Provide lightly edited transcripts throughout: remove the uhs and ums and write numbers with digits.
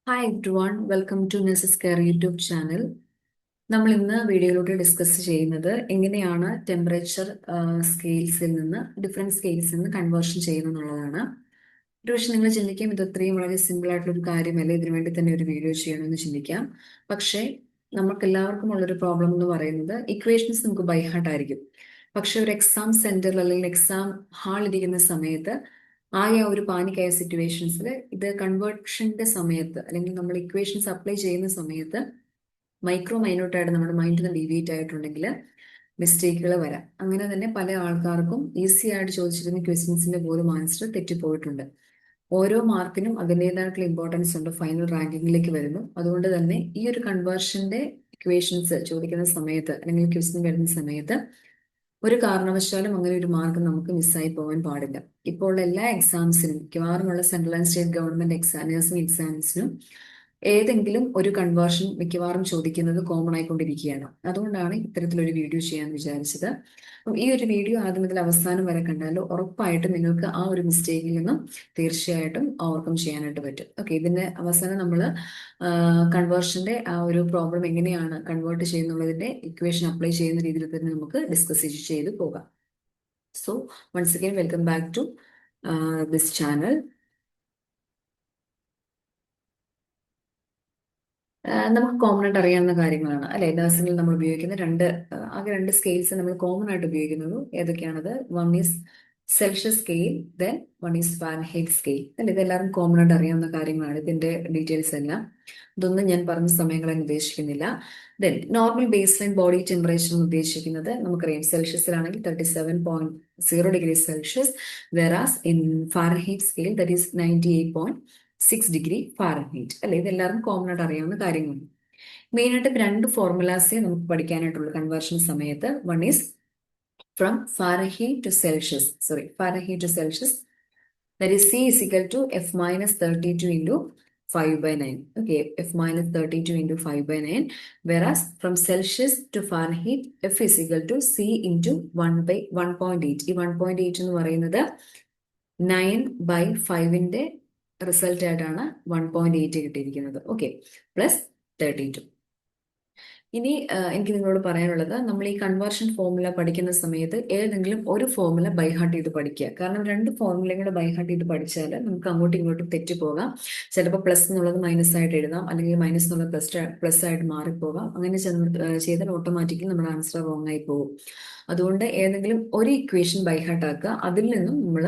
Hi everyone, welcome to nurses care YouTube channel. നമ്മൾ ഇന്ന് വീഡിയോയിലൂടെ ഡിസ്കസ് ചെയ്യുന്നത് എങ്ങനെയാണ് ടെമ്പറേച്ചർ സ്കെയിൽസിൽ നിന്ന് ഡിഫറെൻറ്റ് സ്കെയിൽസിൽ നിന്ന് കൺവേർഷൻ ചെയ്യുന്നത് എന്നുള്ളതാണ്. ഒരു പക്ഷേ നിങ്ങൾ ചിന്തിക്കാം, ഇത് അത്രയും വളരെ സിമ്പിൾ ആയിട്ടുള്ള ഒരു കാര്യമല്ല, ഇതിനു വേണ്ടി തന്നെ ഒരു വീഡിയോ ചെയ്യണമെന്ന് ചിന്തിക്കാം. പക്ഷേ നമുക്ക് എല്ലാവർക്കും ഉള്ളൊരു പ്രോബ്ലം എന്ന് പറയുന്നത് ഇക്വേഷൻസ് നമുക്ക് ബൈ ഹാർട്ട് ആയിരിക്കും. പക്ഷെ ഒരു എക്സാം സെന്ററിൽ അല്ലെങ്കിൽ എക്സാം ഹാളിൽ ഇരിക്കുന്ന സമയത്ത് ആയ ഒരു പാനിക്കായ സിറ്റുവേഷൻസിൽ ഇത് കൺവേർഷന്റെ സമയത്ത് അല്ലെങ്കിൽ നമ്മൾ ഇക്വേഷൻസ് അപ്ലൈ ചെയ്യുന്ന സമയത്ത് മൈക്രോ മൈന്യൂട്ടായിട്ട് നമ്മുടെ മൈൻഡിൽ നിന്ന് ഡീവിയേറ്റ് ആയിട്ടുണ്ടെങ്കിൽ മിസ്റ്റേക്കുകൾ വരാം. അങ്ങനെ തന്നെ പല ആൾക്കാർക്കും ഈസി ആയിട്ട് ചോദിച്ചിരുന്ന ക്വസ്റ്റ്യൻസിന്റെ പോലും ആൻസർ തെറ്റിപ്പോയിട്ടുണ്ട്. ഓരോ മാർക്കിനും അതിൻ്റെതായിട്ടുള്ള ഇമ്പോർട്ടൻസ് ഉണ്ട്, ഫൈനൽ റാങ്കിങ്ങിലേക്ക് വരുന്നു. അതുകൊണ്ട് തന്നെ ഈ ഒരു കൺവേർഷന്റെ ഇക്വേഷൻസ് ചോദിക്കുന്ന സമയത്ത് അല്ലെങ്കിൽ ക്വസ്റ്റ്യൻ വരുന്ന സമയത്ത് ഒരു കാരണവശാലും അങ്ങനെ ഒരു മാർക്ക് നമുക്ക് മിസ്സായി പോകാൻ പാടില്ല. ഇപ്പോൾ ഉള്ള എല്ലാ എക്സാംസിനും, മിക്കവാറുമുള്ള central and state government nursing എക്സാംസിനും ഏതെങ്കിലും ഒരു കൺവേർഷൻ മിക്കവാറും ചോദിക്കുന്നത് കോമൺ ആയിക്കൊണ്ടിരിക്കുകയാണ്. അതുകൊണ്ടാണ് ഇത്തരത്തിലൊരു വീഡിയോ ചെയ്യാൻ വിചാരിച്ചത്. അപ്പം ഈ ഒരു വീഡിയോ ആദ്യം മുതൽ അവസാനം വരെ കണ്ടാൽ ഉറപ്പായിട്ടും നിങ്ങൾക്ക് ആ ഒരു മിസ്റ്റേക്കിൽ നിന്നും തീർച്ചയായിട്ടും ഓവർകം ചെയ്യാനായിട്ട് പറ്റും. ഓക്കെ, ഇതിന്റെ അവസാനം നമ്മൾ കൺവേർഷന്റെ ആ ഒരു പ്രോബ്ലം എങ്ങനെയാണ് കൺവേർട്ട് ചെയ്യുന്നുള്ളതിന്റെ ഇക്വേഷൻ അപ്ലൈ ചെയ്യുന്ന രീതിയിൽ തന്നെ നമുക്ക് ഡിസ്കസ് ചെയ്ത് പോകാം. So once again welcome back to this channel. നമുക്ക് കോമൺ ആയിട്ട് അറിയാവുന്ന കാര്യങ്ങളാണ് അല്ലെ. നഴ്സിംഗിൽ നമ്മൾ ഉപയോഗിക്കുന്ന ആകെ രണ്ട് സ്കെയിൽസ് നമ്മൾ കോമൺ ആയിട്ട് ഉപയോഗിക്കുന്നത് ഏതൊക്കെയാണത്? One is Celsius scale, then one is Fahrenheit scale അല്ലെ. ഇതെല്ലാവരും കോമൺ ആയിട്ട് അറിയാവുന്ന കാര്യങ്ങളാണ്. ഇതിന്റെ ഡീറ്റെയിൽസ് എല്ലാം ഇതൊന്നും ഞാൻ പറഞ്ഞ സമയങ്ങളെ ഉദ്ദേശിക്കുന്നില്ല. Then normal base line body temperature ഉദ്ദേശിക്കുന്നത് നമുക്കറിയാം, സെൽഷ്യസിലാണെങ്കിൽ 37.0 degree Celsius, വെറാസ് in Fahrenheit scale that is 98.6 degree Fahrenheit അല്ലെ. ഇതെല്ലാവർക്കും കോമൺ ആയിട്ട് അറിയാവുന്ന കാര്യങ്ങളാണ്. മെയിൻ ആയിട്ട് രണ്ട് ഫോർമുലാസേ നമുക്ക് പഠിക്കാനായിട്ടുള്ളൂ കൺവേർഷൻ സമയത്ത്. One is from Fahrenheit to Celsius, Fahrenheit to Celsius, that is C is equal to F minus 32 into 5 by 9. Okay, F minus 32 into 5 by 9. Whereas from Celsius to Fahrenheit, F is equal to C into 1 by 1.8. ഈ 1.8 എന്ന് പറയുന്നത് 9 by 5ന്റെ result ആയിട്ടാണ് 1.8 കിട്ടിയിരിക്കുന്നത്. Okay, plus 32. ഇനി എനിക്ക് നിങ്ങളോട് പറയാനുള്ളത്, നമ്മൾ ഈ കൺവേർഷൻ ഫോർമുല പഠിക്കുന്ന സമയത്ത് ഏതെങ്കിലും ഒരു ഫോർമുല ബൈഹാർട്ട് ചെയ്ത് പഠിക്കുക. കാരണം രണ്ട് ഫോർമുലയും കൂടെ ബൈഹാർട്ട് ചെയ്ത് പഠിച്ചാൽ നമുക്ക് അങ്ങോട്ടും ഇങ്ങോട്ടും തെറ്റിപ്പോകാം. ചിലപ്പോൾ പ്ലസ് എന്നുള്ളത് മൈനസ് ആയിട്ട് എഴുതാം, അല്ലെങ്കിൽ മൈനസ് എന്നുള്ളത് പ്ലസ് ആയിട്ട് മാറിപ്പോകാം. അങ്ങനെ ചെയ്താൽ ഓട്ടോമാറ്റിക്കലി നമ്മുടെ ആൻസർ റോങ് ആയി പോകും. അതുകൊണ്ട് ഏതെങ്കിലും ഒരു ഇക്വേഷൻ ബൈഹാർട്ട് ആക്കുക, അതിൽ നിന്നും നമ്മൾ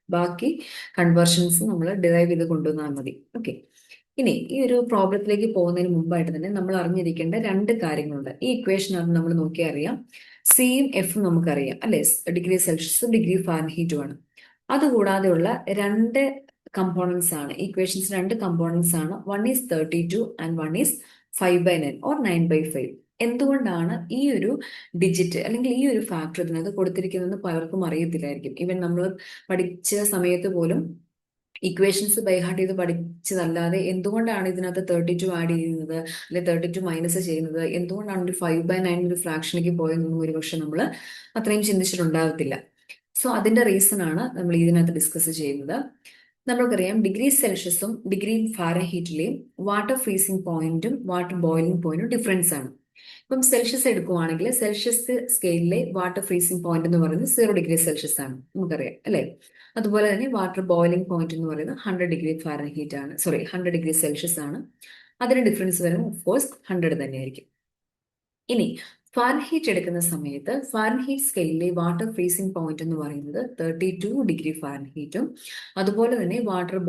ബാക്കി കൺവേർഷൻസ് നമ്മൾ ഡിറൈവ് ചെയ്ത് കൊണ്ടുവന്നാൽ മതി. ഓക്കെ, ഇനി ഈ ഒരു പ്രോബ്ലത്തിലേക്ക് പോകുന്നതിന് മുമ്പായിട്ട് തന്നെ നമ്മൾ അറിഞ്ഞിരിക്കേണ്ട രണ്ട് കാര്യങ്ങളുണ്ട്. ഈ ഇക്വേഷനാണ് നമ്മൾ നോക്കിയാൽ അറിയാം, സിയും എഫും നമുക്കറിയാം അല്ലെ, ഡിഗ്രി സെൽഷ്യസും ഡിഗ്രി ഫാരൻഹീറ്റും ആണ്. അതുകൂടാതെയുള്ള രണ്ട് കമ്പോണൻസ് ആണ് ഇക്വേഷൻസ്, രണ്ട് കമ്പോണൻസ് ആണ്. One is 32 and one is 5/9 or 9/5. എന്തുകൊണ്ടാണ് ഈ ഒരു ഡിജിറ്റ് അല്ലെങ്കിൽ ഈ ഒരു ഫാക്ടർ ഇതിനകത്ത് കൊടുത്തിരിക്കുന്നതെന്ന് പലർക്കും അറിയത്തില്ലായിരിക്കും. ഈവൻ നമ്മൾ പഠിച്ച സമയത്ത് പോലും ഇക്വേഷൻസ് ബൈഹാർട്ട് ചെയ്ത് പഠിച്ചതല്ലാതെ എന്തുകൊണ്ടാണ് ഇതിനകത്ത് 32 ആഡ് ചെയ്യുന്നത് അല്ലെ 32 മൈനസ് ചെയ്യുന്നത്, എന്തുകൊണ്ടാണ് ഒരു 5/9 ഒരു ഫ്രാക്ഷനിലേക്ക് പോയതെന്നൊന്നും ഒരുപക്ഷെ നമ്മൾ അത്രയും ചിന്തിച്ചിട്ടുണ്ടാകത്തില്ല. സോ അതിന്റെ റീസൺ ആണ് നമ്മൾ ഇതിനകത്ത് ഡിസ്കസ് ചെയ്യുന്നത്. നമ്മൾക്കറിയാം, ഡിഗ്രി സെൽഷ്യസും ഡിഗ്രി ഫാരൻഹീറ്റിലെയും വാട്ടർ ഫ്രീസിംഗ് പോയിന്റും വാട്ടർ ബോയിലിംഗ് പോയിന്റും ഡിഫറൻസ് ആണ്. ഇപ്പം സെൽഷ്യസ് എടുക്കുവാണെങ്കിൽ സെൽഷ്യസ് സ്കെയിലിലെ വാട്ടർ ഫ്രീസിംഗ് പോയിന്റ് എന്ന് പറയുന്നത് 0 ഡിഗ്രി സെൽഷ്യസ് ആണ്, നമുക്കറിയാം അല്ലെ. അതുപോലെ തന്നെ വാട്ടർ ബോയിലിംഗ് പോയിന്റ് എന്ന് പറയുന്നത് 100 ഡിഗ്രി ഫാരൻഹീറ്റ് ആണ്, 100 ഡിഗ്രി സെൽഷ്യസ് ആണ്. അതിന് ഡിഫറൻസ് വരുമ്പോൾ ഓഫ് കോഴ്സ് 100 തന്നെയായിരിക്കും. ഇനി ഫാരൻഹീറ്റ് എടുക്കുന്ന സമയത്ത് ഫാരൻഹീറ്റ് സ്കെയിലിലെ വാട്ടർ ഫ്രീസിംഗ് പോയിന്റ് എന്ന് പറയുന്നത് 32 ഡിഗ്രി ഫാരൻഹീറ്റും, അതുപോലെ തന്നെ വാട്ടർ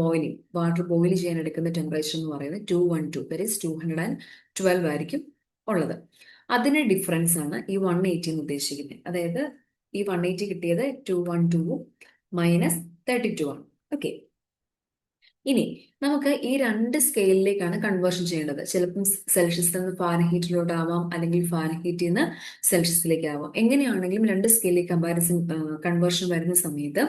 ബോയിൽ ചെയ്യാൻ എടുക്കുന്ന ടെമ്പറേച്ചർ എന്ന് പറയുന്നത് 212, ദാറ്റ് ഈസ് 212 ആയിരിക്കും ഉള്ളത്. അതിന് ഡിഫറൻസ് ആണ് ഈ 180 എന്ന് ഉദ്ദേശിക്കുന്നത്. അതായത് ഈ 180 കിട്ടിയത് 212 മൈനസ് 32 ആണ്. ഓക്കെ, ഇനി നമുക്ക് ഈ രണ്ട് സ്കെയിലിലേക്കാണ് കൺവേർഷൻ ചെയ്യേണ്ടത്. ചിലപ്പം സെൽഷ്യസിൽ നിന്ന് ഫാരൻഹീറ്റിലോട്ടാവാം, അല്ലെങ്കിൽ ഫാരൻഹീറ്റിൽ നിന്ന് സെൽഷ്യസിലേക്ക് ആവാം. എങ്ങനെയാണെങ്കിലും രണ്ട് സ്കെയിലിലേക്ക് കൺവേർഷൻ വരുന്ന സമയത്ത്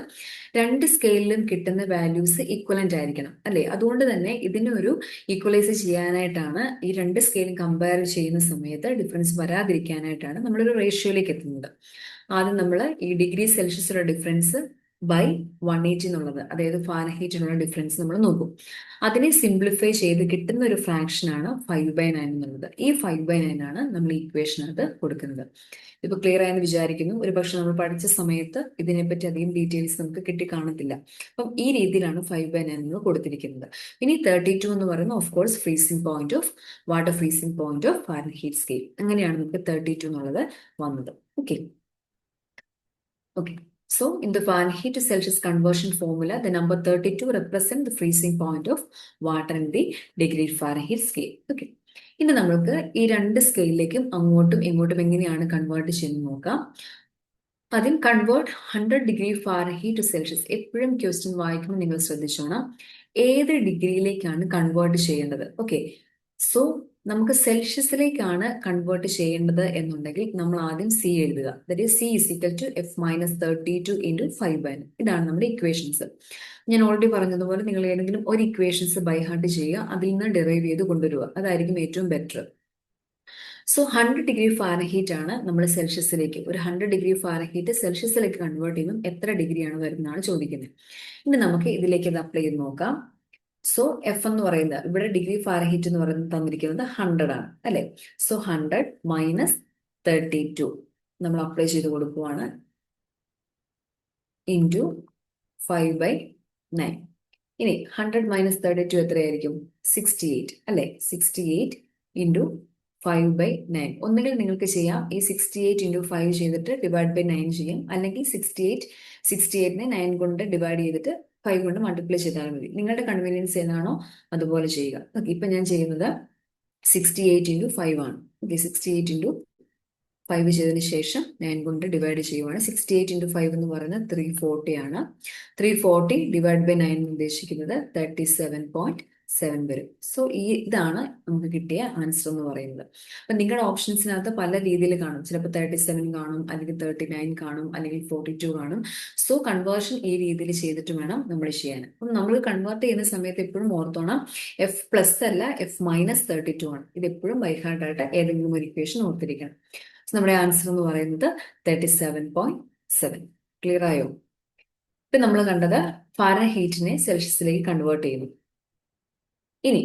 രണ്ട് സ്കെയിലിലും കിട്ടുന്ന വാല്യൂസ് ഈക്വലന്റ് ആയിരിക്കണം അല്ലെ. അതുകൊണ്ട് തന്നെ ഇതിനെ ഒരു ഈക്വലൈസ് ചെയ്യാനായിട്ടാണ്, ഈ രണ്ട് സ്കെയിലും കമ്പയർ ചെയ്യുന്ന സമയത്ത് ഡിഫറൻസ് വരാതിരിക്കാനായിട്ടാണ് നമ്മളൊരു റേഷ്യോയിലേക്ക് എത്തുന്നത്. ആദ്യം നമ്മൾ ഈ ഡിഗ്രി സെൽഷ്യസിലുള്ള ഡിഫറൻസ് ബൈ 180 എന്നുള്ളത്, അതായത് ഫാരൻഹീറ്റിനുള്ള ഡിഫറൻസ് നമ്മൾ നോക്കും. അതിനെ സിംപ്ലിഫൈ ചെയ്ത് കിട്ടുന്ന ഒരു ഫ്രാക്ഷനാണ് 5/9 എന്നുള്ളത്. ഈ 5/9 ആണ് നമ്മൾ ഇക്വേഷനകത്ത് കൊടുക്കുന്നത്. ഇപ്പൊ ക്ലിയർ ആയെന്ന് വിചാരിക്കുന്നു. ഒരു പക്ഷെ നമ്മൾ പഠിച്ച സമയത്ത് ഇതിനെപ്പറ്റി അധികം ഡീറ്റെയിൽസ് നമുക്ക് കിട്ടി കാണത്തില്ല. അപ്പം ഈ രീതിയിലാണ് 5/9 നമ്മൾ കൊടുത്തിരിക്കുന്നത്. ഇനി 32 എന്ന് പറയുന്നത് of course freezing point of water freezing point of Fahrenheit scale. അങ്ങനെയാണ് നമുക്ക് 32 എന്നുള്ളത് വന്നത്. Okay okay. So, in the Fahrenheit to Celsius conversion formula, the number 32 represents the freezing point of water in the degree Fahrenheit scale. Okay. ഇനി നമ്മൾക്ക് ഈ രണ്ട് സ്കെയിലിലേക്കും അങ്ങോട്ടും ഇങ്ങോട്ടും എങ്ങനെയാണ് കൺവേർട്ട് ചെയ്യുന്നത് നോക്കാം. ആദ്യം convert 100 degree Fahrenheit to Celsius. എപ്പോഴും ക്വസ്റ്റ്യൻ വായിക്കുമ്പോൾ നിങ്ങൾ ശ്രദ്ധിച്ചോണം ഏത് ഡിഗ്രിയിലേക്കാണ് കൺവേർട്ട് ചെയ്യേണ്ടത്. ഓക്കെ, സോ നമുക്ക് സെൽഷ്യസിലേക്കാണ് കൺവേർട്ട് ചെയ്യേണ്ടത് എന്നുണ്ടെങ്കിൽ നമ്മൾ ആദ്യം സി എഴുതുക. That is C is equal to F minus 32 into 5/9. ഇതാണ് നമ്മുടെ ഇക്വേഷൻസ്. ഞാൻ ഓൾറെഡി പറഞ്ഞതുപോലെ നിങ്ങൾ ഏതെങ്കിലും ഒരു ഇക്വേഷൻസ് ബൈ ഹാർട്ട് ചെയ്യുക, അതിൽ നിന്ന് ഡെറൈവ് ചെയ്ത് കൊണ്ടുവരിക. അതായിരിക്കും ഏറ്റവും ബെറ്റർ. സോ 100 ഡിഗ്രി ഫാരൻഹീറ്റ് ആണ് നമ്മൾ സെൽഷ്യസിലേക്ക്, ഒരു 100 ഡിഗ്രി ഫാരൻഹീറ്റ് സെൽഷ്യസിലേക്ക് കൺവേർട്ട് ചെയ്യുമ്പോൾ എത്ര ഡിഗ്രിയാണ് വരുന്നതാണ് ചോദിക്കുന്നത്. ഇനി നമുക്ക് ഇതിലേക്ക് അത് അപ്ലൈ ചെയ്ത് നോക്കാം. സോ എഫ് എന്ന് പറയുന്നത് ഇവിടെ ഡിഗ്രി ഫാരൻഹീറ്റ് എന്ന് പറയുന്നത് തന്നിരിക്കുന്നത് 100 ആണ് അല്ലെ. സോ 100 മൈനസ് 32 നമ്മൾ അപ്ലൈ ചെയ്ത് കൊടുക്കുവാണ് ഇൻറ്റു 5/9. ഇനി 100 മൈനസ് 32 എത്രയായിരിക്കും? 68 അല്ലെ. 68 ഇൻറ്റു 5/9. ഒന്നുകിൽ നിങ്ങൾക്ക് ചെയ്യാം ഈ 68 ഇൻറ്റു 5 ചെയ്തിട്ട് ഡിവൈഡ് ബൈ 9 ചെയ്യാം, അല്ലെങ്കിൽ 68നെ 9 കൊണ്ട് ഡിവൈഡ് ചെയ്തിട്ട് 5 കൊണ്ട് മൾട്ടിപ്ലൈ ചെയ്താൽ മതി. നിങ്ങളുടെ കൺവീനിയൻസ് ഏതാണോ അതുപോലെ ചെയ്യുക. ഓക്കെ, ഇപ്പൊ ഞാൻ ചെയ്യുന്നത് 68 ഇൻറ്റു 5 ആണ്. ഓക്കെ, 68 ഇൻറ്റു 5 ചെയ്തതിന് ശേഷം 9 കൊണ്ട് ഡിവൈഡ് ചെയ്യുവാണ്. 68 ഇൻറ്റു 5 എന്ന് പറയുന്നത് 340 ആണ്. 340 ഡിവൈഡ് ബൈ 9 ഉദ്ദേശിക്കുന്നത് 37.7 വരും. സോ ഇതാണ് നമുക്ക് കിട്ടിയ ആൻസർ എന്ന് പറയുന്നത്. അപ്പൊ നിങ്ങളുടെ ഓപ്ഷൻസിനകത്ത് പല രീതിയിൽ കാണും. ചിലപ്പോൾ 37 കാണും, അല്ലെങ്കിൽ 39 കാണും, അല്ലെങ്കിൽ 42 കാണും. സോ കൺവേർഷൻ ഈ രീതിയിൽ ചെയ്തിട്ട് വേണം നമ്മൾ ചെയ്യാൻ. അപ്പം നമ്മൾ കൺവേർട്ട് ചെയ്യുന്ന സമയത്ത് എപ്പോഴും ഓർത്തോണം എഫ് പ്ലസ് അല്ല, എഫ് മൈനസ് 32 ആണ്. ഇത് എപ്പോഴും ബൈ ഹാർട്ട് ആയിട്ട് ഏതെങ്കിലും ഒരു ഇക്വേഷൻ ഓർത്തിരിക്കണം. നമ്മുടെ ആൻസർ എന്ന് പറയുന്നത് 37.7. ക്ലിയർ ആയോ? ഇപ്പൊ നമ്മൾ കണ്ടത് ഫാരൻഹീറ്റിനെ സെൽഷ്യസിലേക്ക് കൺവേർട്ട് ചെയ്യുന്നു. ഇനി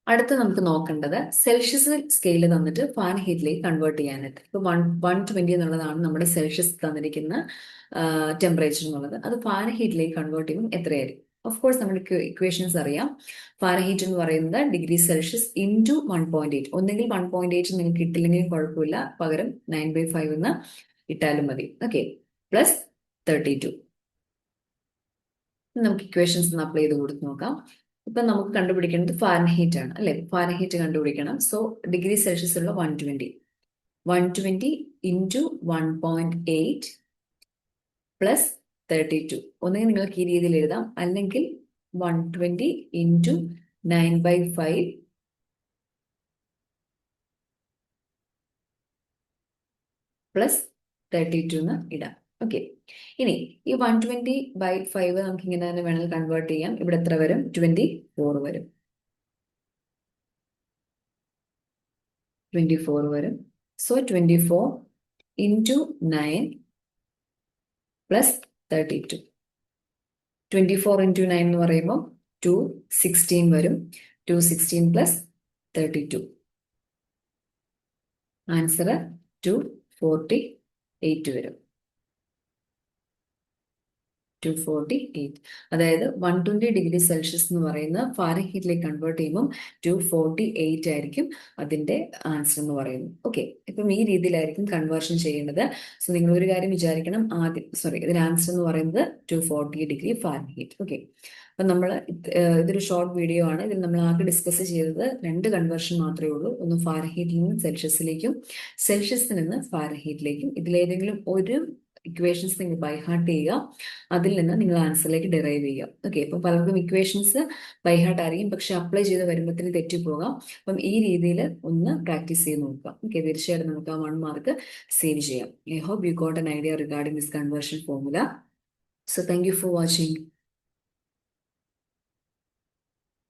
അടുത്ത് നമുക്ക് നോക്കേണ്ടത് സെൽഷ്യസ് സ്കെയിൽ തന്നിട്ട് ഫാരൻഹീറ്റിലേക്ക് കൺവേർട്ട് ചെയ്യാനായിട്ട്. ഇപ്പൊ 120 എന്നുള്ളതാണ് നമ്മുടെ സെൽഷ്യസ് തന്നിരിക്കുന്ന ടെമ്പറേച്ചർ എന്നുള്ളത്. അത് ഫാരൻഹീറ്റിലേക്ക് കൺവേർട്ട് ചെയ്യുമ്പോൾ എത്രയായിരിക്കും? ഓഫ് കോഴ്സ് നമുക്ക് ഇക്വേഷൻസ് അറിയാം. ഫാരൻഹീറ്റ് എന്ന് പറയുന്നത് ഡിഗ്രി സെൽഷ്യസ് ഇൻറ്റു 1.8. ഒന്നെങ്കിൽ 1.8 നിങ്ങൾക്ക് കിട്ടില്ലെങ്കിലും കുഴപ്പമില്ല, പകരം 9/5 എന്ന് ഇട്ടാലും മതി. Okay, plus 32. നമുക്ക് ഇക്വേഷൻസ് ഒന്ന് അപ്ലൈ ചെയ്ത് കൊടുത്ത് നോക്കാം. ഇപ്പൊ നമുക്ക് കണ്ടുപിടിക്കേണ്ടത് ഫാരൻഹീറ്റ് ആണ് അല്ലെ. ഫാരൻഹീറ്റ് കണ്ടുപിടിക്കണം. സോ ഡിഗ്രി സെൽഷ്യസ് ഉള്ള 120 ഇൻറ്റു 1.8 പ്ലസ് 32. ഒന്നുകിൽ നിങ്ങൾക്ക് ഈ രീതിയിൽ എഴുതാം, അല്ലെങ്കിൽ 120 ഇൻറ്റു 9/5 പ്ലസ് 32 എന്ന് ഇടാം. ഓക്കെ, ഇനി ഈ 120/5 നമുക്ക് ഇങ്ങനെ തന്നെ വേണമെങ്കിൽ കൺവേർട്ട് ചെയ്യാം. ഇവിടെ എത്ര വരും? 24 വരും. 24 വരും. So 24 into 9 plus 32. 24 ഇൻറ്റു 9 എന്ന് പറയുമ്പോൾ 216 വരും. 216 പ്ലസ് 32. ആൻസർ 248 വരും. 248. അതായത് 120 ഡിഗ്രി സെൽഷ്യസ് എന്ന് പറയുന്ന ഫാരൻഹീറ്റിലേക്ക് കൺവേർട്ട് ചെയ്യുമ്പോൾ 248 ആയിരിക്കും അതിന്റെ ആൻസർ എന്ന് പറയുന്നത്. ഓക്കെ, ഇപ്പം ഈ രീതിയിലായിരിക്കും കൺവേർഷൻ ചെയ്യേണ്ടത്. സോ നിങ്ങൾ ഒരു കാര്യം വിചാരിക്കണം, ഇതിന്റെ ആൻസർ എന്ന് പറയുന്നത് 240 ഡിഗ്രി ഫാരൻഹീറ്റ്. ഓക്കെ, അപ്പം നമ്മൾ ഇതൊരു ഷോർട്ട് വീഡിയോ ആണ്. ഇതിൽ നമ്മൾ ആകെ ഡിസ്കസ് ചെയ്തത് 2 കൺവേർഷൻ മാത്രമേ ഉള്ളൂ. ഒന്ന് ഫാരൻഹീറ്റിൽ നിന്ന് സെൽഷ്യസിലേക്കും, സെൽഷ്യസിൽ നിന്ന് ഫാരൻഹീറ്റിലേക്കും. ഇതിലേതെങ്കിലും ഒരു ഇക്വേഷൻസ് നിങ്ങൾ ബൈ ഹാർട്ട് ചെയ്യുക, അതിൽ നിന്ന് നിങ്ങൾ ആൻസറിലേക്ക് ഡെറൈവ് ചെയ്യുക. ഓക്കെ, ഇപ്പം പലർക്കും ഇക്വേഷൻസ് ബൈ ഹാർട്ട് അറിയും, പക്ഷെ അപ്ലൈ ചെയ്ത് വരുമ്പോഴത്തേന് തെറ്റിപ്പോകാം. അപ്പം ഈ രീതിയിൽ ഒന്ന് പ്രാക്ടീസ് ചെയ്ത് നോക്കുക. ഓക്കെ, തീർച്ചയായിട്ടും നമുക്ക് ആ 1 മാർക്ക് സേവ് ചെയ്യാം. I hope you got an idea regarding this conversion formula. So thank you for watching.